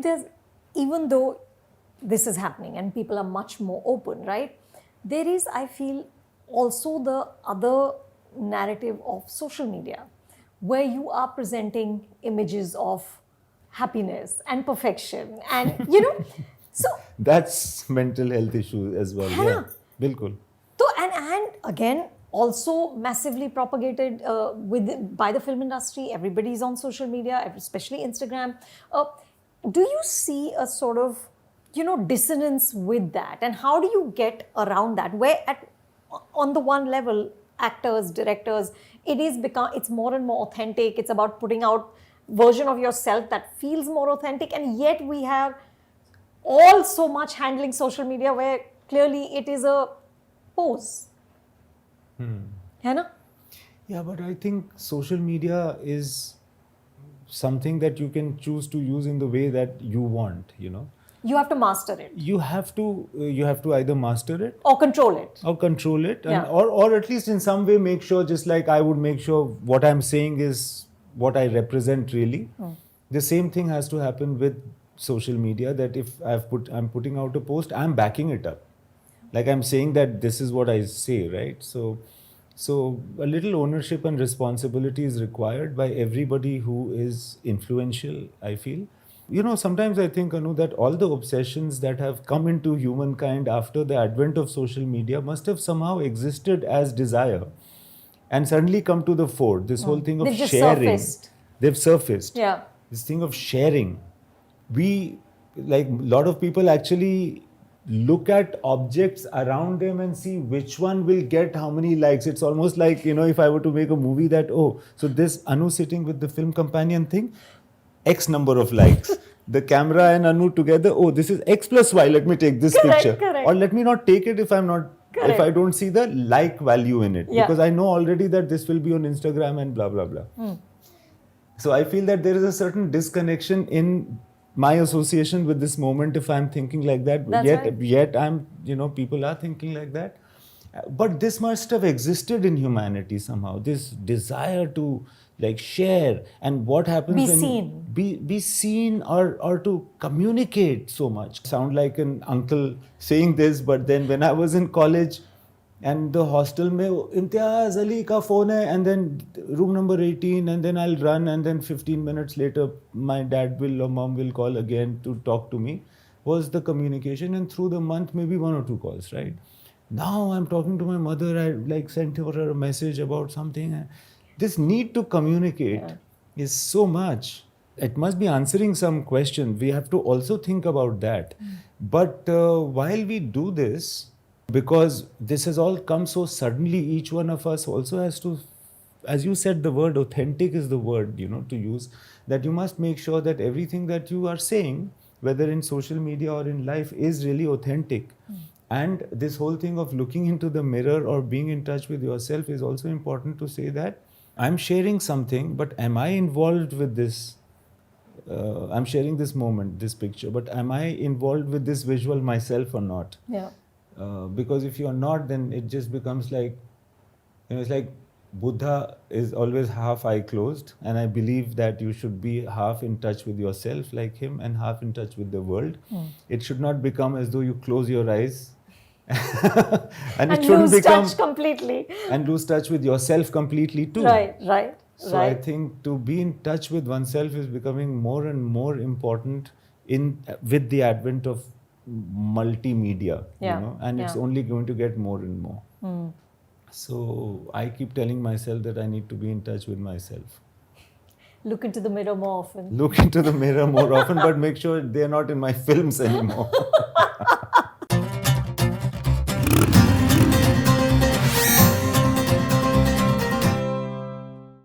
Imtiaz, even though this is happening and people are much more open, right? There is, I feel, also the other narrative of social media, where you are presenting images of happiness and perfection, and so That's mental health issue as well. है Yeah, ना? बिल्कुल. So, and again, also massively propagated by the film industry. Everybody's on social media, especially Instagram. Do you see a sort of, dissonance with that? And how do you get around that? Where on the one level, actors, directors, it's more and more authentic. It's about putting out version of yourself that feels more authentic. And yet we have all so much handling social media where clearly it is a pose. है ना? Yeah, but I think social media is something that you can choose to use in the way that you want, You have to master it You have to either master it or control it. or control it, and, Yeah. or at least in some way make sure, just like I would make sure what I'm saying is what I represent really. The same thing has to happen with social media, that if I'm putting out a post, I'm backing it up. Like I'm saying that this is what I say, right? So a little ownership and responsibility is required by everybody who is influential, I feel. Sometimes I think, Anu, that all the obsessions that have come into humankind after the advent of social media must have somehow existed as desire and suddenly come to the fore. This whole thing of They've just sharing. surfaced. They've surfaced. Yeah. This thing of sharing. A lot of people actually look at objects around them and see which one will get how many likes. It's almost like, if I were to make a movie that, so this Anu sitting with the film companion thing, X number of likes. The camera and Anu together, this is X plus Y, let me take this picture. Correct. Or let me not take it if I'm not, Correct. if I don't see the like value in it. Yeah. Because I know already that this will be on Instagram and blah, blah, blah. So I feel that there is a certain disconnection in my association with this moment if I'm thinking like that. That's right. Yet I'm, people are thinking like that. But this must have existed in humanity somehow, this desire to share, and what happens Be when seen. be seen or to communicate so much. Sound like an uncle saying this, but then when I was in college and the hostel mein Imtiaz Ali ka phone hai, and then room number 18, and then I'll run, and then 15 minutes later my dad will or mom will call again to talk to me, was the communication. And through the month maybe 1 or 2 calls, right? Now I'm talking to my mother, I sent her a message about something. This need to communicate is so much. It must be answering some question. We have to also think about that. But while we do this, because this has all come so suddenly, each one of us also has to, as you said, the word authentic is the word, to use, that you must make sure that everything that you are saying, whether in social media or in life, is really authentic. And this whole thing of looking into the mirror or being in touch with yourself is also important to say that I'm sharing something, but am I involved with this? I'm sharing this moment, this picture, but am I involved with this visual myself or not? Yeah. Because if you're not, then it just becomes like, it's like Buddha is always half eye closed, and I believe that you should be half in touch with yourself like him and half in touch with the world. It should not become as though you close your eyes and it shouldn't lose become touch completely. And lose touch with yourself completely too. Right. So I think to be in touch with oneself is becoming more and more important with the advent of multimedia, and it's only going to get more and more. So I keep telling myself that I need to be in touch with myself. Look into the mirror more often. Look into the mirror more often, but make sure they're not in my films anymore.